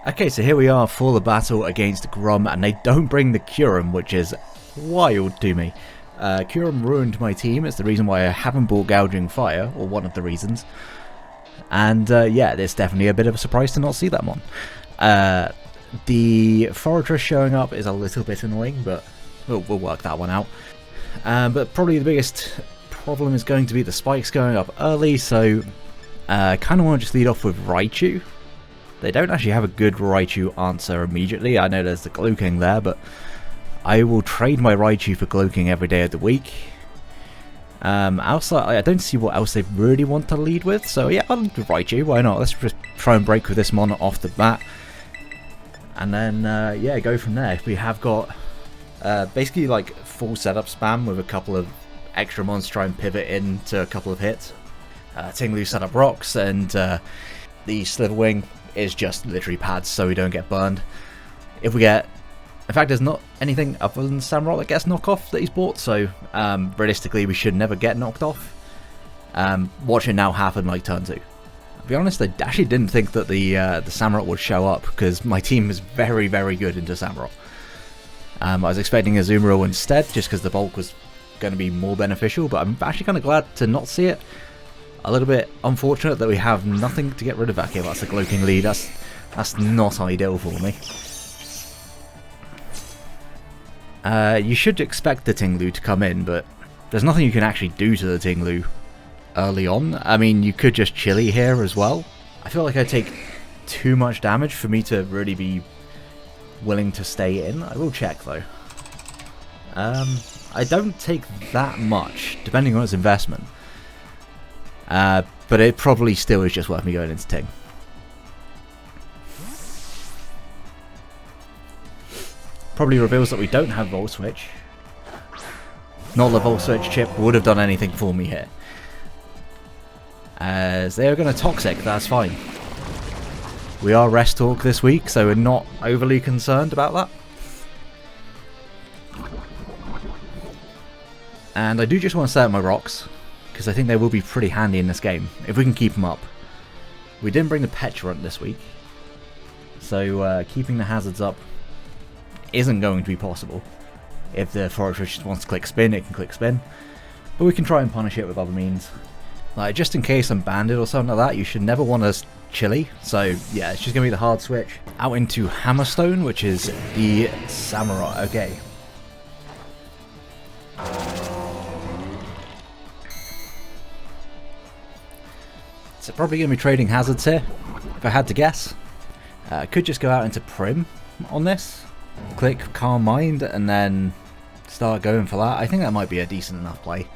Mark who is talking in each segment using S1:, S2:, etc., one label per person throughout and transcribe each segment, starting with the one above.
S1: Okay, so here we are for the battle against Grum, and they don't bring the Kyurem, which is wild to me. Kyurem ruined my team. It's the reason why I haven't bought Gouging Fire, or one of the reasons. And yeah, it's definitely a bit of a surprise to not see that one. The Forager showing up is a little bit annoying, but we'll work that one out. But probably the biggest problem is going to be the spikes going up early, so kind of want to just lead off with Raichu. They don't actually have a good Raichu answer immediately. I know there's the King there, but I will trade my Raichu for King every day of the week. Outside, I don't see what else they really want to lead with, so yeah, I'll lead with Raichu, why not? Let's just try and break with this mon off the bat. And then, yeah, go from there. We have got basically like full setup spam with a couple of extra mons to try and pivot into a couple of hits. Tinglu set up rocks, and the Slitherwing is just literally pads so we don't get burned. If we get... In fact, there's not anything other than Samurott that gets knocked off that he's bought, so realistically we should never get knocked off. Watch it now happen like turn 2. To be honest, I actually didn't think that the Samurott would show up, because my team is very, very good into Samurott. I was expecting Azumarill instead, just because the bulk was going to be more beneficial, but I'm actually kind of glad to not see it. A little bit unfortunate that we have nothing to get rid of that. Okay, that's a King lead. That's not ideal for me. You should expect the Tinglu to come in, but there's nothing you can actually do to the Tinglu early on. I mean, you could just Chili here as well. I feel like I take too much damage for me to really be willing to stay in. I will check though. I don't take that much, depending on its investment. But it probably still is just worth me going into Ting. Probably reveals that we don't have Volt Switch. Not the Volt Switch chip would have done anything for me here. As they are going to Toxic, that's fine. We are Rest Talk this week, so we're not overly concerned about that. And I do just want to set up my rocks, because I think they will be pretty handy in this game, if we can keep them up. We didn't bring the Petulant this week, so keeping the hazards up isn't going to be possible. If the Forager just wants to click spin, it can click spin, but we can try and punish it with other means. Like, just in case I'm banded or something like that, you should never want to Chili, so yeah, it's just going to be the hard switch. Out into Hammerstone, which is the Samurott, okay. So probably going to be trading hazards here, if I had to guess. Could just go out into Prim on this, click Calm Mind, and then start going for that. I think that might be a decent enough play.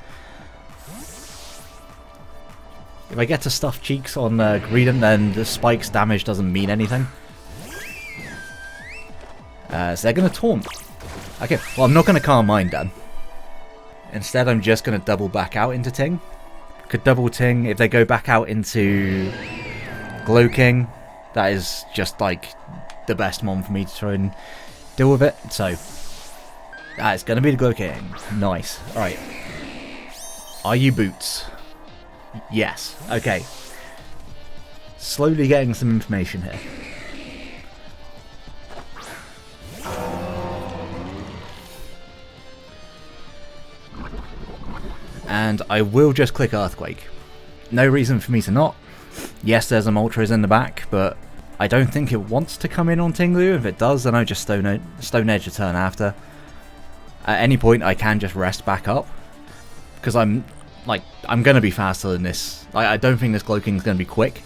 S1: If I get to Stuffed Cheeks on greedent, then the Spike's damage doesn't mean anything. So they're going to Taunt. Okay, well I'm not going to Calm Mind then. Instead I'm just going to double back out into Ting. Could double Ting. If they go back out into King, that is just like the best mon for me to try and deal with it. So that is going to be the King. Nice. Alright. Are you Boots? Yes. Okay. Slowly getting some information here. And I will just click Earthquake. No reason for me to not. Yes, there's a Moltres in the back, but I don't think it wants to come in on Tinglu. If it does, then I just Stone Edge a turn after. At any point, I can just rest back up, because I'm going to be faster than this. I don't think this King's going to be quick.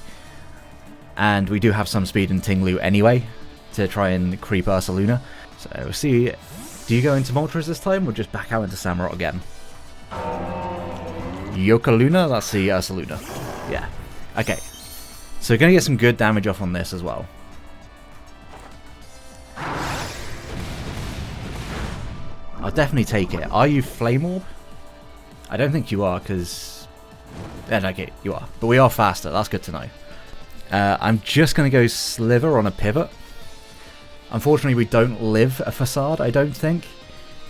S1: And we do have some speed in Tinglu anyway, to try and creep Ursaluna. So we'll see, do you go into Moltres this time, or just back out into Samurott again? Yokaluna? That's the Ursaluna. Yeah. Okay. So we're going to get some good damage off on this as well. I'll definitely take it. Are you Flame Orb? I don't think you are, because... okay, you are. But we are faster. That's good to know. I'm just going to go Sliver on a pivot. Unfortunately, we don't live a Facade, I don't think.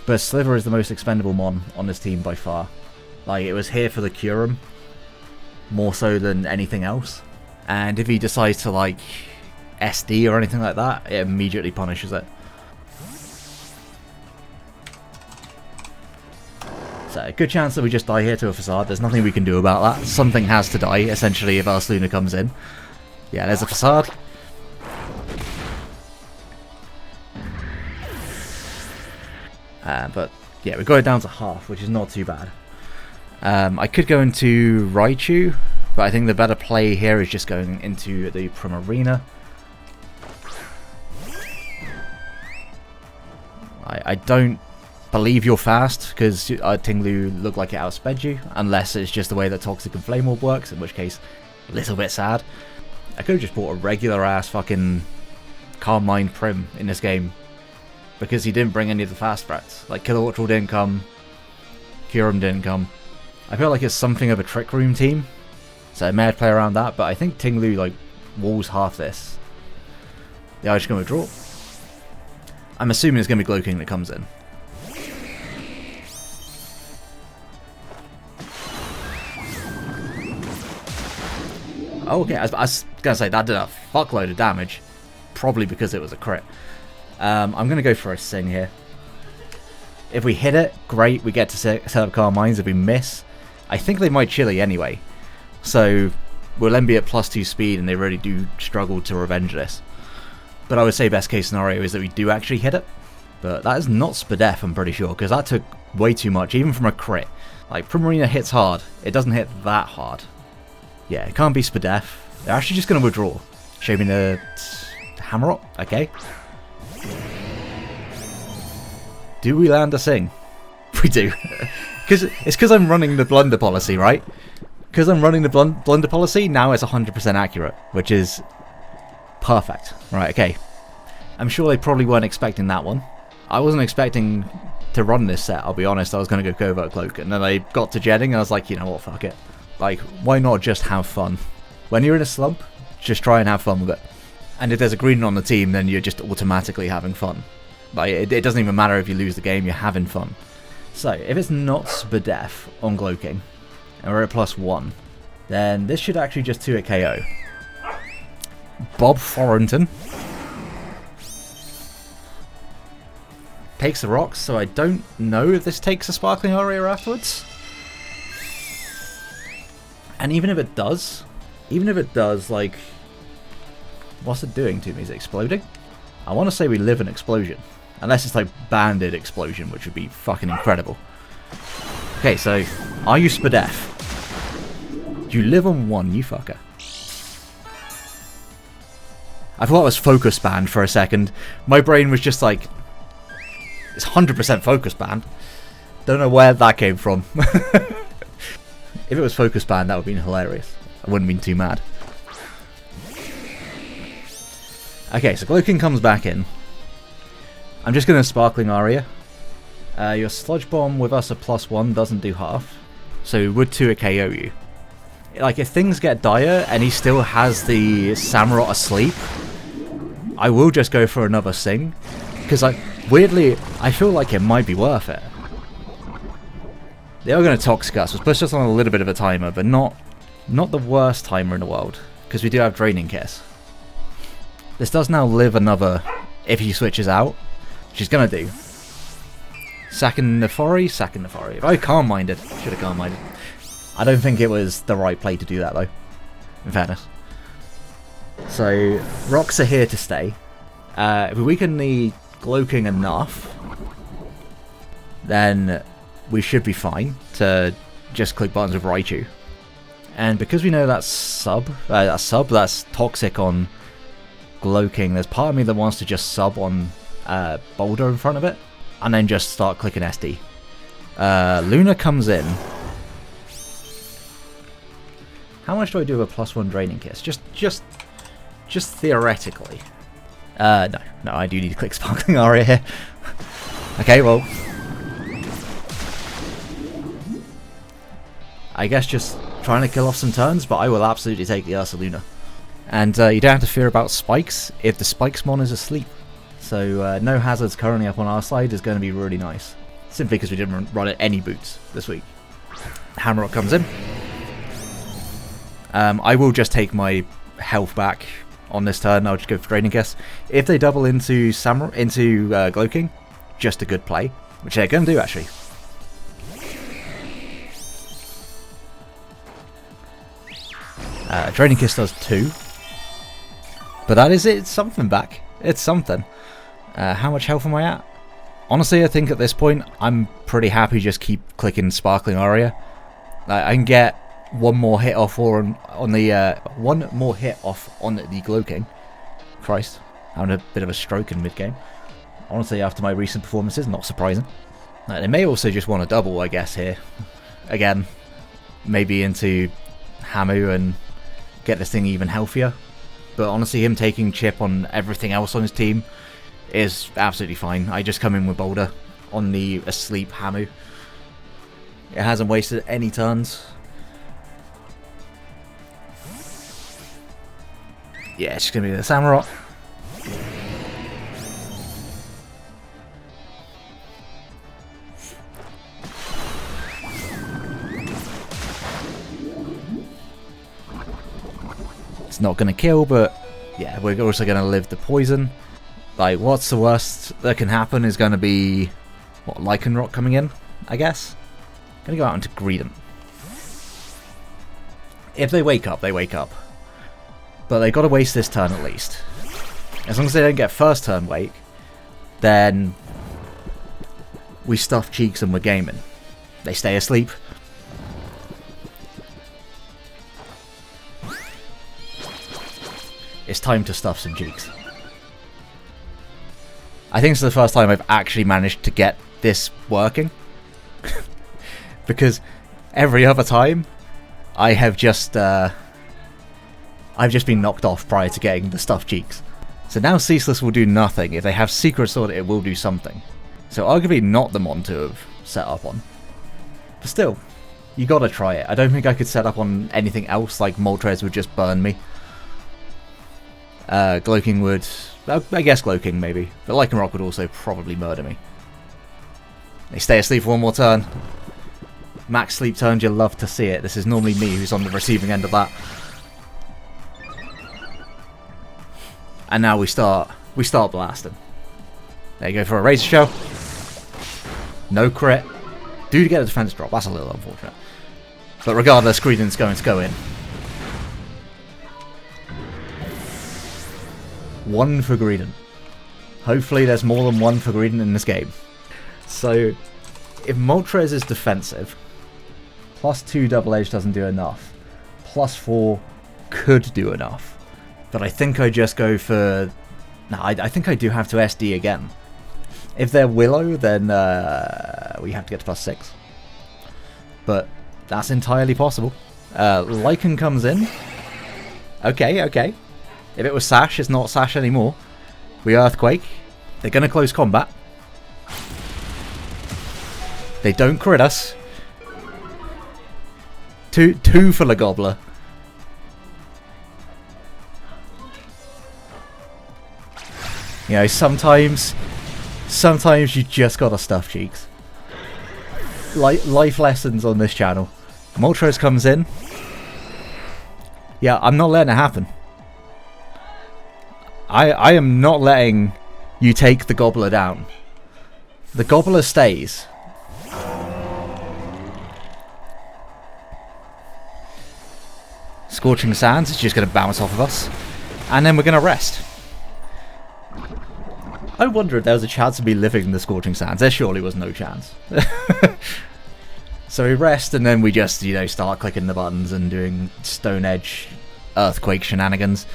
S1: But Sliver is the most expendable mon on this team by far. Like, it was here for the Kyurem, more so than anything else. And if he decides to, like, SD or anything like that, it immediately punishes it. So a good chance that we just die here to a facade. There's nothing we can do about that. Something has to die, essentially, if 𝙂𝙀𝙀𝙀𝙀 comes in. Yeah, there's a facade. But yeah, we got it down to half, which is not too bad. I could go into 𝙂𝙀𝙀𝙀, but I think the better play here is just going into the Primarina. I don't believe you're fast, because Tinglu looked like it outsped you, unless it's just the way that Toxic and Flame Orb works, in which case, a little bit sad. I could have just bought a regular ass fucking Calm Mind Prim in this game, because he didn't bring any of the fast threats. Like, Kilowattrel didn't come, Kyurem didn't come. I feel like it's something of a Trick Room team, so I may have to play around that, but I think Tinglu, like, walls half this. Yeah, I'm just going to withdraw. I'm assuming it's going to be Glow King that comes in. Oh, okay, I was going to say, that did a fuckload of damage. Probably because it was a crit. I'm going to go for a Sing here. If we hit it, great, we get to set up Calm Minds. If we miss, I think they might Chili anyway. So, we'll then be at +2 speed, and they really do struggle to revenge this. But I would say best case scenario is that we do actually hit it. But that is not SPDEF, I'm pretty sure, because that took way too much, even from a crit. Like, Primarina hits hard, it doesn't hit that hard. Yeah, it can't be SPDEF. They're actually just going to withdraw. Show me the Hammerot. Okay. Do we land a Sing? We do. It's because I'm running the blunder policy, right? Because I'm running the blunder policy, now it's 100% accurate, which is perfect. Right, okay. I'm sure they probably weren't expecting that one. I wasn't expecting to run this set, I'll be honest. I was going to go Covert Cloak, and then I got to jetting, and I was like, you know what, fuck it. Like, why not just have fun? When you're in a slump, just try and have fun with it. And if there's a greedent on the team, then you're just automatically having fun. Like, it doesn't even matter if you lose the game, you're having fun. So, if it's not SPDEF on Glow King, and we're at +1, then this should actually just 2-hit KO. Bob Thornton takes the rocks, so I don't know if this takes a Sparkling Aria afterwards. And even if it does, like, what's it doing to me? Is it exploding? I want to say we live an explosion. Unless it's like banded explosion, which would be fucking incredible. Okay, so, are you SPDEF? You live on 1, you fucker. I thought it was focus banned for a second. My brain was just like, it's 100% focus banned. Don't know where that came from. If it was focus banned, that would have been hilarious. I wouldn't have been too mad. Okay, so Glow King comes back in. I'm just going to Sparkling Aria. Your Sludge Bomb with us at +1 doesn't do half. So would 2-hit KO you. Like, if things get dire and he still has the Samurott asleep, I will just go for another Sing. Because, weirdly, I feel like it might be worth it. They are going to Toxic us, which puts us on a little bit of a timer, but not the worst timer in the world, because we do have Draining Kiss. This does now live another if he switches out, which he's going to do. Sacking Nefari. If I Calm Minded, should have Calm Minded. I don't think it was the right play to do that though, in fairness. So, rocks are here to stay. If we weaken the Glow King enough, then we should be fine to just click buttons with 𝙂𝙀𝙀𝙀. And because we know that's that's Toxic on Glow King, there's part of me that wants to just sub on Boulder in front of it, and then just start clicking SD. Luna comes in. How much do I do with a +1 Draining Kiss? Just theoretically. No, I do need to click Sparkling Aria here. Okay, well, I guess just trying to kill off some turns, but I will absolutely take the Ursaluna. And you don't have to fear about spikes if the Spikesmon is asleep. So no hazards currently up on our side is going to be really nice. Simply because we didn't run any boots this week. Hammerot comes in. I will just take my health back on this turn, I'll just go for Draining Kiss. If they double into 𝙂𝙍𝙀𝙀𝙀𝙀𝙀, just a good play, which they're going to do actually. Draining Kiss does 2. But that is it, it's something back. It's something. How much health am I at? Honestly, I think at this point, I'm pretty happy just keep clicking Sparkling Aria. I can get one more hit off on the 𝙂𝙀𝙀𝙀𝙀. Christ, having a bit of a stroke in mid-game. Honestly, after my recent performances, not surprising. They may also just want to double, I guess, here. Again, maybe into Hamu and get this thing even healthier. But honestly, him taking chip on everything else on his team is absolutely fine. I just come in with Boulder on the asleep Hamu. It hasn't wasted any turns. Yeah, it's just going to be the Samurott. It's not going to kill, but yeah, we're also going to live the poison. Like, what's the worst that can happen is going to be, what, Lycanroc coming in, I guess? Going to go out into greedent. If they wake up, they wake up. But they've got to waste this turn at least. As long as they don't get first turn wake, then we stuff cheeks and we're gaming. They stay asleep. It's time to stuff some cheeks. I think it's the first time I've actually managed to get this working. Because every other time, I have just I've just been knocked off prior to getting the stuffed cheeks. So now Ceaseless will do nothing. If they have Secret Sword, it will do something. So arguably not the mon to have set up on. But still, you gotta try it. I don't think I could set up on anything else, like Moltres would just burn me. Gloaking would... I guess Gloaking maybe. But Lycanroc would also probably murder me. They stay asleep for one more turn. Max sleep turns, you'll love to see it. This is normally me who's on the receiving end of that. And now we start blasting. There you go for a Razor Shell. No crit. Do get a defense drop, that's a little unfortunate. But regardless, greedent's going to go in. 1 for greedent. Hopefully there's more than 1 for greedent in this game. So, if Moltres is defensive, +2 double edge doesn't do enough. +4 could do enough. But I think I just go for... No, I think I do have to SD again. If they're Willow, then we have to get to +6. But that's entirely possible. Lycan comes in. Okay, okay. If it was Sash, it's not Sash anymore. We Earthquake. They're going to close combat. They don't crit us. Two for the Gobbler. You know, sometimes you just gotta stuff cheeks. Life lessons on this channel. Moltres comes in. Yeah, I'm not letting it happen. I am not letting you take the Gobbler down. The Gobbler stays. Scorching Sands is just going to bounce off of us. And then we're going to rest. I wonder if there was a chance of me living the Scorching Sands. There surely was no chance. So we rest and then we just, you know, start clicking the buttons and doing Stone Edge, Earthquake shenanigans.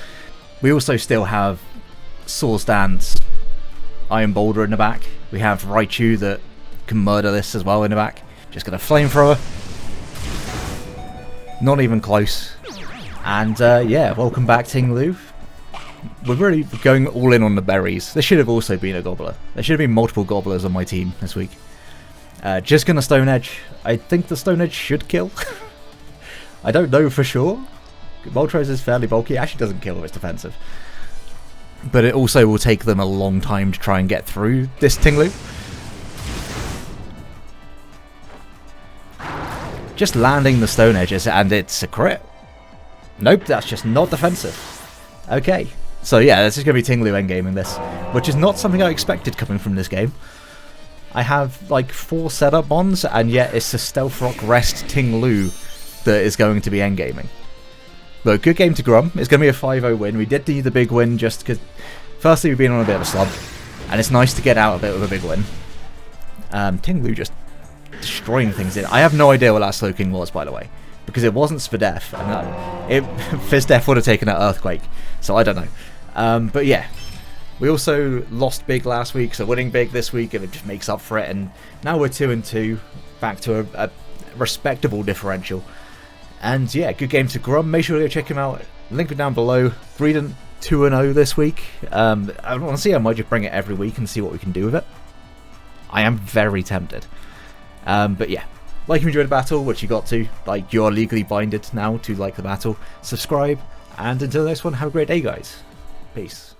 S1: We also still have Swords Dance, Iron Boulder in the back. We have Raichu that can murder this as well in the back. Just going to Flamethrower. Not even close. And yeah, welcome back Ting-Lu. We're really going all in on the berries. There should have also been a Gobbler. There should have been multiple Gobblers on my team this week. Just going to Stone Edge. I think the Stone Edge should kill. I don't know for sure. Moltres is fairly bulky. It actually doesn't kill if it's defensive. But it also will take them a long time to try and get through this Ting-Lu. Just landing the Stone Edges and it's a crit. Nope, that's just not defensive. Okay, So yeah, this is going to be 𝙂𝙀𝙀𝙀 endgaming this, which is not something I expected coming from this game. I have like 4 setup bonds, and yet it's a Stealth Rock Rest 𝙂𝙀𝙀 that is going to be endgaming. But good game to Grum. It's going to be a 5-0 win. We did need the big win just because, firstly, we've been on a bit of a slump, and it's nice to get out a bit with a big win. 𝙂𝙀𝙀 just destroying things in. I have no idea what that Slowking was, by the way, because it wasn't Svidef, and Fizdef would have taken that Earthquake, so I don't know. But yeah, we also lost big last week, so winning big this week, and it just makes up for it, and now we're 2-2, back to a respectable differential. And yeah, good game to Grum. Make sure to go check him out. Link it down below. greedent 2-0 this week. I want to see. I might just bring it every week and see what we can do with it. I am very tempted. But yeah, like if you enjoyed the battle, which you got to, like, you're legally binded now to like the battle. Subscribe, and until the next one, have a great day, guys. Peace.